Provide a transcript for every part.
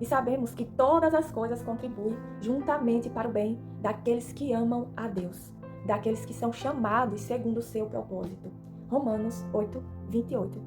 E sabemos que todas as coisas contribuem juntamente para o bem daqueles que amam a Deus, daqueles que são chamados segundo o seu propósito. Romanos 8, 28.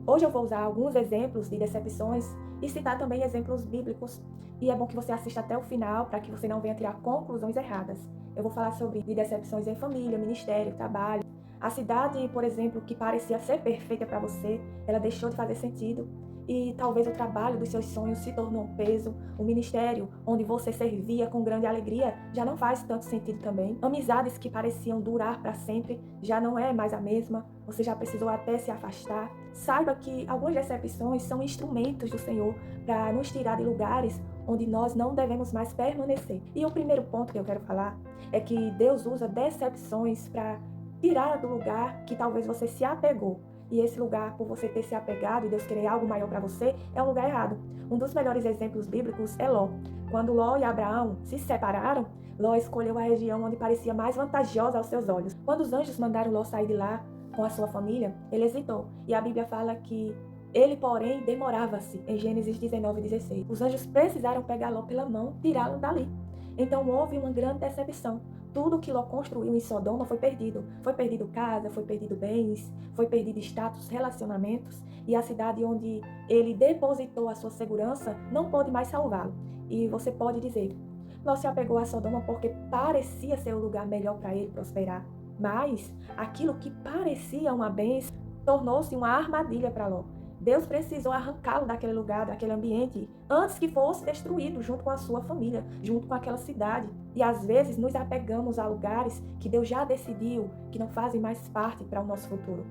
Hoje eu vou usar alguns exemplos de decepções e citar também exemplos bíblicos. E é bom que você assista até o final para que você não venha tirar conclusões erradas. Eu vou falar sobre decepções em família, ministério, trabalho. A cidade, por exemplo, que parecia ser perfeita para você, ela deixou de fazer sentido. E talvez o trabalho dos seus sonhos se tornou um peso. O ministério, onde você servia com grande alegria, já não faz tanto sentido também. Amizades que pareciam durar para sempre, já não é mais a mesma. Você já precisou até se afastar. Saiba que algumas decepções são instrumentos do Senhor para nos tirar de lugares onde nós não devemos mais permanecer. E o primeiro ponto que eu quero falar é que Deus usa decepções para tirar do lugar que talvez você se apegou. E esse lugar, por você ter se apegado e Deus querer algo maior para você, é um lugar errado. Um dos melhores exemplos bíblicos é Ló. Quando Ló e Abraão se separaram, Ló escolheu a região onde parecia mais vantajosa aos seus olhos. Quando os anjos mandaram Ló sair de lá com a sua família, ele hesitou. E a Bíblia fala que ele, porém, demorava-se, em Gênesis 19:16. Os anjos precisaram pegar Ló pela mão, tirá-lo dali. Então houve uma grande decepção. Tudo que Ló construiu em Sodoma foi perdido. Foi perdido casa, foi perdido bens, foi perdido status, relacionamentos. E a cidade onde ele depositou a sua segurança não pôde mais salvá-lo. E você pode dizer, Ló se apegou a Sodoma porque parecia ser o lugar melhor para ele prosperar. Mas aquilo que parecia uma bênção tornou-se uma armadilha para Ló. Deus precisou arrancá-lo daquele lugar, daquele ambiente, antes que fosse destruído junto com a sua família, junto com aquela cidade. E às vezes nos apegamos a lugares que Deus já decidiu que não fazem mais parte para o nosso futuro.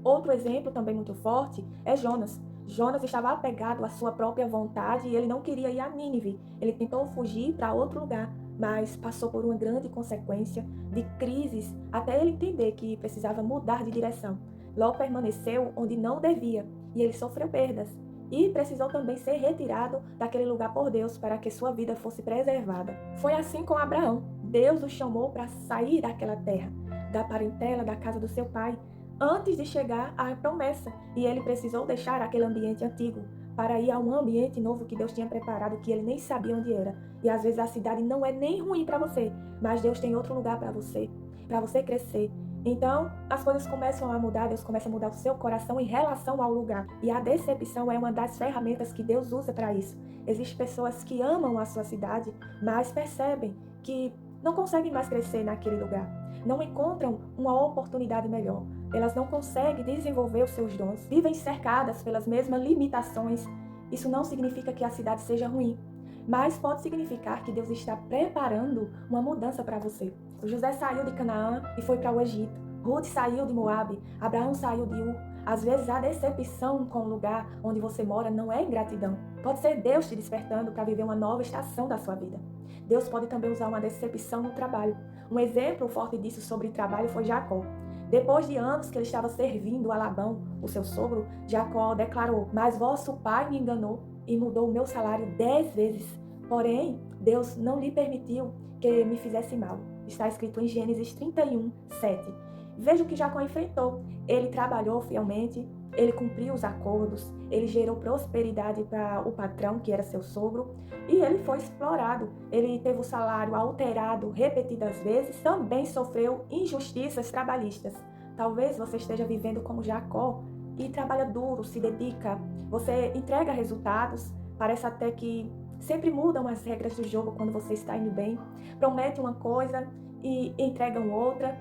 Outro exemplo também muito forte é Jonas. Jonas estava apegado à sua própria vontade e ele não queria ir a Nínive. Ele tentou fugir para outro lugar, mas passou por uma grande consequência de crises até ele entender que precisava mudar de direção. Ló permaneceu onde não devia e ele sofreu perdas. E precisou também ser retirado daquele lugar por Deus para que sua vida fosse preservada. Foi assim com Abraão. Deus o chamou para sair daquela terra, da parentela, da casa do seu pai, antes de chegar à promessa. E ele precisou deixar aquele ambiente antigo para ir a um ambiente novo que Deus tinha preparado, que ele nem sabia onde era. E às vezes a cidade não é nem ruim para você, mas Deus tem outro lugar para você crescer. Então, as coisas começam a mudar, Deus começa a mudar o seu coração em relação ao lugar. E a decepção é uma das ferramentas que Deus usa para isso. Existem pessoas que amam a sua cidade, mas percebem que não conseguem mais crescer naquele lugar. Não encontram uma oportunidade melhor. Elas não conseguem desenvolver os seus dons. Vivem cercadas pelas mesmas limitações. Isso não significa que a cidade seja ruim, mas pode significar que Deus está preparando uma mudança para você. José saiu de Canaã e foi para o Egito. Ruth saiu de Moabe. Abraão saiu de Ur. Às vezes a decepção com o lugar onde você mora não é ingratidão. Pode ser Deus te despertando para viver uma nova estação da sua vida. Deus pode também usar uma decepção no trabalho. Um exemplo forte disso sobre trabalho foi Jacó. Depois de anos que ele estava servindo a Labão, o seu sogro, Jacó declarou: "Mas vosso pai me enganou e mudou o meu salário 10 vezes. Porém, Deus não lhe permitiu que me fizesse mal." Está escrito em Gênesis 31, 7. Veja o que Jacó enfrentou. Ele trabalhou fielmente, ele cumpriu os acordos, ele gerou prosperidade para o patrão, que era seu sogro, e ele foi explorado. Ele teve o salário alterado repetidas vezes, também sofreu injustiças trabalhistas. Talvez você esteja vivendo como Jacó e trabalha duro, se dedica, você entrega resultados, parece até que sempre mudam as regras do jogo quando você está indo bem, promete uma coisa e entregam outra.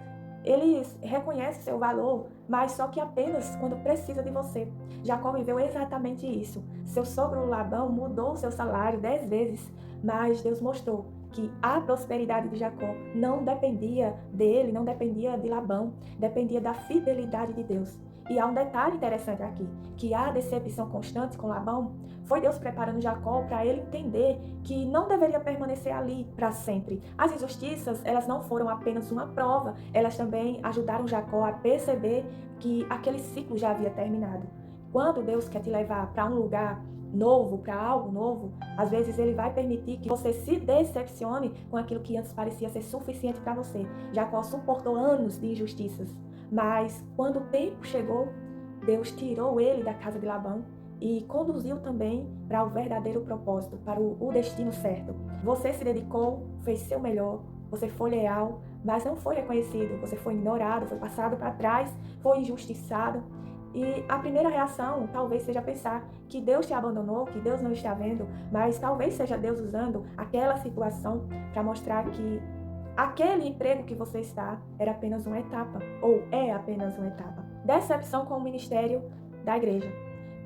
Eles reconhecem seu valor, mas só que apenas quando precisa de você. Jacó viveu exatamente isso. Seu sogro Labão mudou seu salário 10 vezes, mas Deus mostrou que a prosperidade de Jacó não dependia dele, não dependia de Labão, dependia da fidelidade de Deus. E há um detalhe interessante aqui, que a decepção constante com Labão foi Deus preparando Jacó para ele entender que não deveria permanecer ali para sempre. As injustiças, elas não foram apenas uma prova, elas também ajudaram Jacó a perceber que aquele ciclo já havia terminado. Quando Deus quer te levar para um lugar novo, para algo novo, às vezes ele vai permitir que você se decepcione com aquilo que antes parecia ser suficiente para você. Jacó suportou anos de injustiças, mas quando o tempo chegou, Deus tirou ele da casa de Labão e conduziu também para o verdadeiro propósito, para o destino certo. Você se dedicou, fez seu melhor, você foi leal, mas não foi reconhecido, você foi ignorado, foi passado para trás, foi injustiçado. E a primeira reação talvez seja pensar que Deus te abandonou, que Deus não está vendo, mas talvez seja Deus usando aquela situação para mostrar que aquele emprego que você está era apenas uma etapa, ou é apenas uma etapa. Decepção com o ministério da igreja.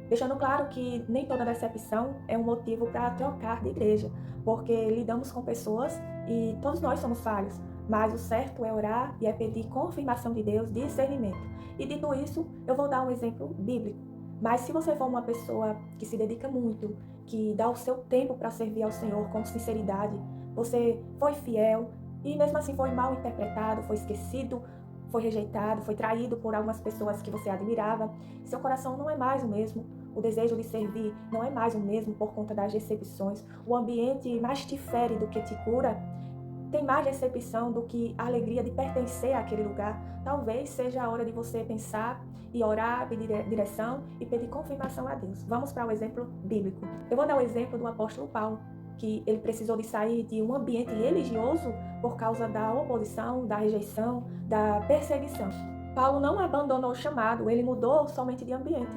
Deixando claro que nem toda decepção é um motivo para trocar de igreja, porque lidamos com pessoas e todos nós somos falhos, mas o certo é orar e é pedir confirmação de Deus, discernimento. E dito isso, eu vou dar um exemplo bíblico. Mas se você for uma pessoa que se dedica muito, que dá o seu tempo para servir ao Senhor com sinceridade, você foi fiel e mesmo assim foi mal interpretado, foi esquecido, foi rejeitado, foi traído por algumas pessoas que você admirava, seu coração não é mais o mesmo, o desejo de servir não é mais o mesmo por conta das decepções, o ambiente mais te fere do que te cura, tem mais decepção do que a alegria de pertencer àquele lugar. Talvez seja a hora de você pensar e orar, pedir direção e pedir confirmação a Deus. Vamos para o exemplo bíblico. Eu vou dar o exemplo do apóstolo Paulo, que ele precisou de sair de um ambiente religioso por causa da oposição, da rejeição, da perseguição. Paulo não abandonou o chamado, ele mudou somente de ambiente,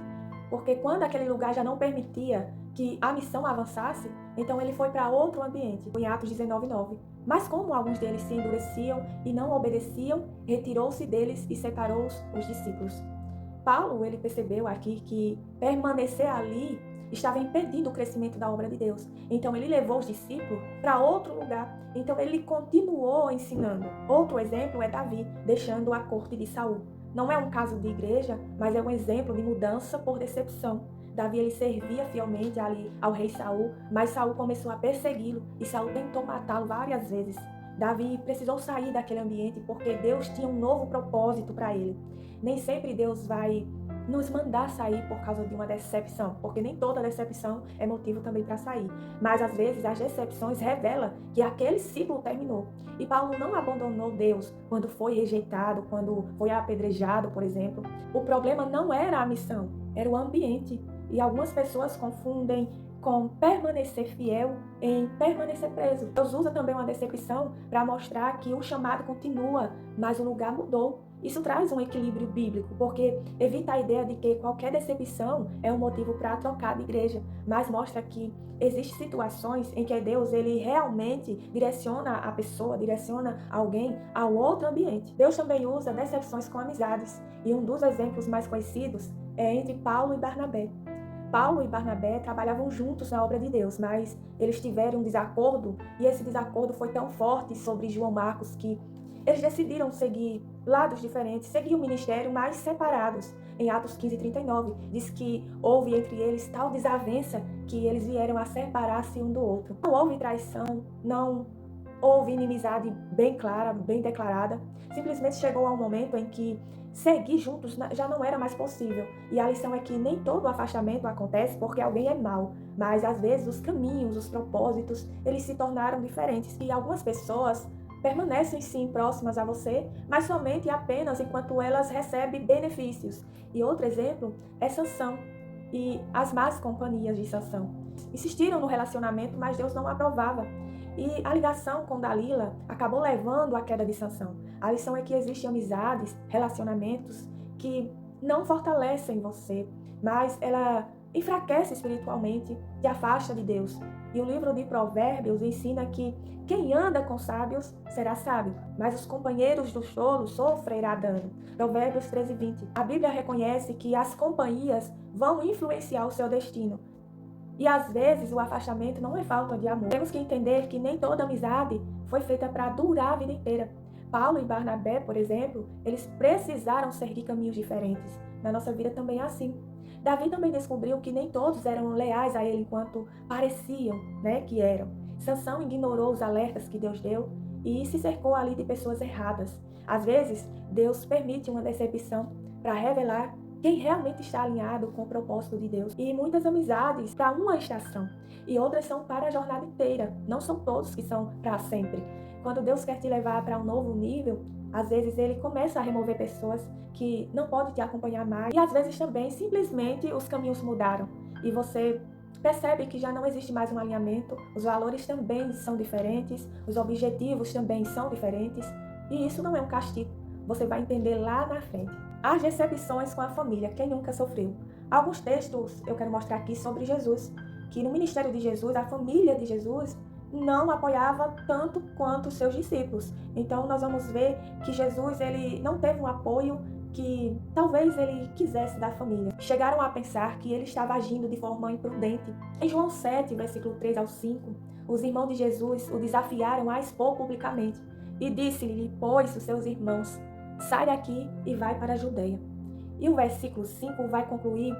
porque quando aquele lugar já não permitia que a missão avançasse, então ele foi para outro ambiente, em Atos 19:9. Mas como alguns deles se endureciam e não obedeciam, retirou-se deles e separou os discípulos. Paulo, ele percebeu aqui que permanecer ali estava impedindo o crescimento da obra de Deus. Então ele levou os discípulos para outro lugar. Então ele continuou ensinando. Outro exemplo é Davi, deixando a corte de Saul. Não é um caso de igreja, mas é um exemplo de mudança por decepção. Davi ele servia fielmente ali ao rei Saul, mas Saul começou a persegui-lo e Saul tentou matá-lo várias vezes. Davi precisou sair daquele ambiente porque Deus tinha um novo propósito para ele. Nem sempre Deus vai nos mandar sair por causa de uma decepção, porque nem toda decepção é motivo também para sair. Mas às vezes as decepções revelam que aquele ciclo terminou. E Paulo não abandonou Deus quando foi rejeitado, quando foi apedrejado, por exemplo. O problema não era a missão, era o ambiente. E algumas pessoas confundem com permanecer fiel em permanecer preso. Deus usa também uma decepção para mostrar que o chamado continua, mas o lugar mudou. Isso traz um equilíbrio bíblico, porque evita a ideia de que qualquer decepção é um motivo para trocar de igreja, mas mostra que existem situações em que Deus ele realmente direciona a pessoa, direciona alguém a outro ambiente. Deus também usa decepções com amizades, e um dos exemplos mais conhecidos é entre Paulo e Barnabé. Paulo e Barnabé trabalhavam juntos na obra de Deus, mas eles tiveram um desacordo, e esse desacordo foi tão forte sobre João Marcos que eles decidiram seguir lados diferentes, seguir o ministério, mas separados. Em Atos 15:39, diz que houve entre eles tal desavença que eles vieram a separar-se um do outro. Não houve traição, não houve inimizade bem clara, bem declarada. Simplesmente chegou a um momento em que seguir juntos já não era mais possível. E a lição é que nem todo afastamento acontece porque alguém é mau, mas às vezes os caminhos, os propósitos, eles se tornaram diferentes. E algumas pessoas permanecem sim próximas a você, mas somente e apenas enquanto elas recebem benefícios. E outro exemplo é Sansão e as más companhias de Sansão. Insistiram no relacionamento, mas Deus não aprovava. E a ligação com Dalila acabou levando à queda de Sansão. A lição é que existem amizades, relacionamentos que não fortalecem você, mas ela enfraquece espiritualmente, te afasta de Deus. E o livro de Provérbios ensina que quem anda com sábios será sábio, mas os companheiros do tolo sofrerá dano. Provérbios 13:20. A Bíblia reconhece que as companhias vão influenciar o seu destino. E às vezes o afastamento não é falta de amor. Temos que entender que nem toda amizade foi feita para durar a vida inteira. Paulo e Barnabé, por exemplo, eles precisaram seguir caminhos diferentes. Na nossa vida também é assim. Davi também descobriu que nem todos eram leais a ele enquanto pareciam, que eram. Sansão ignorou os alertas que Deus deu e se cercou ali de pessoas erradas. Às vezes, Deus permite uma decepção para revelar quem realmente está alinhado com o propósito de Deus. E muitas amizades para uma estação e outras são para a jornada inteira. Não são todos que são para sempre. Quando Deus quer te levar para um novo nível, às vezes ele começa a remover pessoas que não podem te acompanhar mais. E às vezes também simplesmente os caminhos mudaram. e você percebe que já não existe mais um alinhamento, os valores também são diferentes, os objetivos também são diferentes, e isso não é um castigo, você vai entender lá na frente. As decepções com a família, quem nunca sofreu? Alguns textos eu quero mostrar aqui sobre Jesus, que no ministério de Jesus, a família de Jesus não apoiava tanto quanto os seus discípulos. Então nós vamos ver que Jesus ele não teve um apoio que talvez ele quisesse da família. Chegaram a pensar que ele estava agindo de forma imprudente. Em João 7, versículo 3 ao 5, os irmãos de Jesus o desafiaram a expor publicamente e disse-lhe, pois, os seus irmãos, sai daqui e vai para a Judeia. E o versículo 5 vai concluir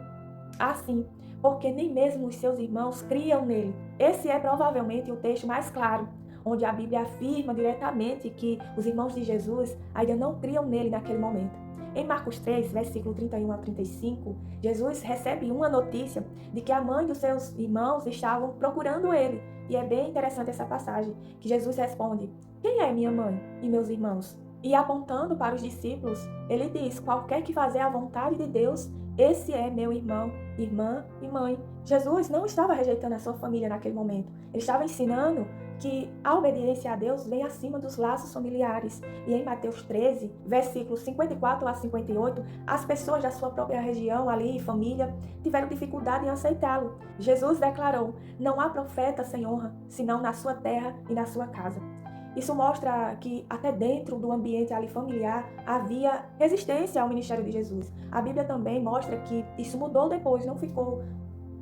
assim, porque nem mesmo os seus irmãos criam nele. Esse é provavelmente o texto mais claro, onde a Bíblia afirma diretamente que os irmãos de Jesus ainda não criam nele naquele momento. Em Marcos 3, versículo 31 a 35, Jesus recebe uma notícia de que a mãe dos seus irmãos estavam procurando ele. E é bem interessante essa passagem, que Jesus responde, quem é minha mãe e meus irmãos? E apontando para os discípulos, ele diz, qualquer que fazer a vontade de Deus, esse é meu irmão, irmã e mãe. Jesus não estava rejeitando a sua família naquele momento. Ele estava ensinando que a obediência a Deus vem acima dos laços familiares. E em Mateus 13, versículos 54 a 58, as pessoas da sua própria região, ali, família, tiveram dificuldade em aceitá-lo. Jesus declarou, não há profeta sem honra, senão na sua terra e na sua casa. Isso mostra que até dentro do ambiente ali familiar havia resistência ao ministério de Jesus. A Bíblia também mostra que isso mudou depois, não ficou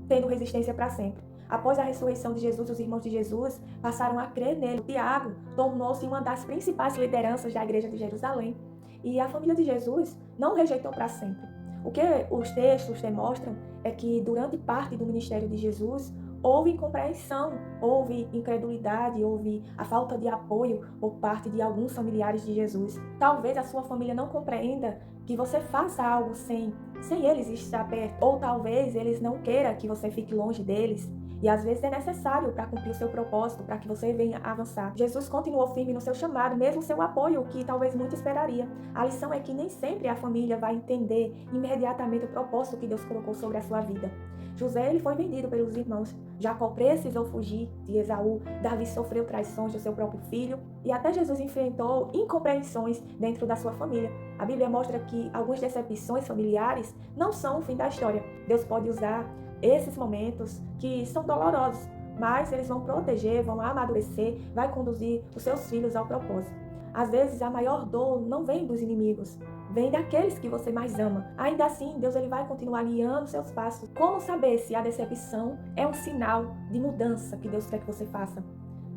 tendo resistência para sempre. Após a ressurreição de Jesus, os irmãos de Jesus passaram a crer nele. Tiago tornou-se uma das principais lideranças da igreja de Jerusalém. E a família de Jesus não o rejeitou para sempre. O que os textos demonstram é que durante parte do ministério de Jesus, houve incompreensão, houve incredulidade, houve a falta de apoio por parte de alguns familiares de Jesus. Talvez a sua família não compreenda que você faça algo sem eles estar perto, ou talvez eles não queiram que você fique longe deles. E às vezes é necessário para cumprir o seu propósito, para que você venha avançar. Jesus continuou firme no seu chamado, mesmo sem o apoio que talvez muito esperaria. A lição é que nem sempre a família vai entender imediatamente o propósito que Deus colocou sobre a sua vida. José ele foi vendido pelos irmãos. Jacó precisou fugir de Esaú. Davi sofreu traições do seu próprio filho. E até Jesus enfrentou incompreensões dentro da sua família. A Bíblia mostra que algumas decepções familiares não são o fim da história. Deus pode usar esses momentos que são dolorosos, mas eles vão proteger, vão amadurecer, vai conduzir os seus filhos ao propósito. Às vezes a maior dor não vem dos inimigos, vem daqueles que você mais ama. Ainda assim, Deus ele vai continuar guiando seus passos. Como saber se a decepção é um sinal de mudança que Deus quer que você faça?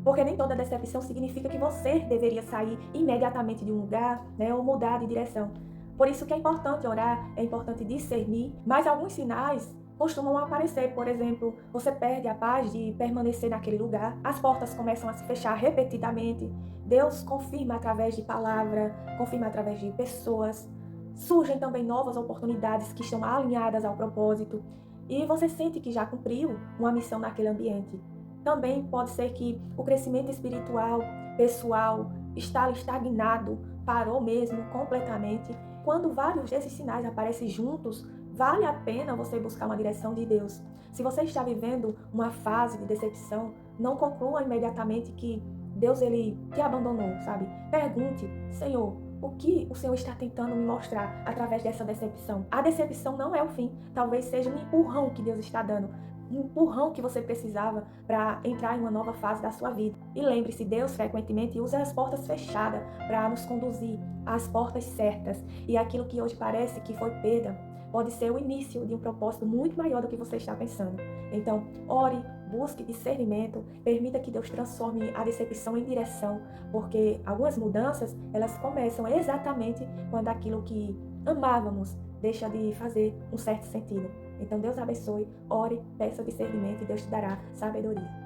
Porque nem toda decepção significa que você deveria sair imediatamente de um lugar, ou mudar de direção. Por isso que é importante orar, é importante discernir, mas alguns sinais costumam aparecer. Por exemplo, você perde a paz de permanecer naquele lugar, as portas começam a se fechar repetidamente, Deus confirma através de palavra, confirma através de pessoas, surgem também novas oportunidades que estão alinhadas ao propósito e você sente que já cumpriu uma missão naquele ambiente. Também pode ser que o crescimento espiritual, pessoal, está estagnado, parou mesmo completamente. Quando vários desses sinais aparecem juntos, vale a pena você buscar uma direção de Deus. Se você está vivendo uma fase de decepção, não conclua imediatamente que Deus ele te abandonou, sabe? Pergunte, Senhor, o que o Senhor está tentando me mostrar através dessa decepção? A decepção não é o fim, talvez seja um empurrão que Deus está dando, um empurrão que você precisava para entrar em uma nova fase da sua vida. E lembre-se, Deus frequentemente usa as portas fechadas para nos conduzir às portas certas. E aquilo que hoje parece que foi perda, pode ser o início de um propósito muito maior do que você está pensando. Então, ore, busque discernimento, permita que Deus transforme a decepção em direção, porque algumas mudanças, elas começam exatamente quando aquilo que amávamos deixa de fazer um certo sentido. Então, Deus abençoe, ore, peça discernimento e Deus te dará sabedoria.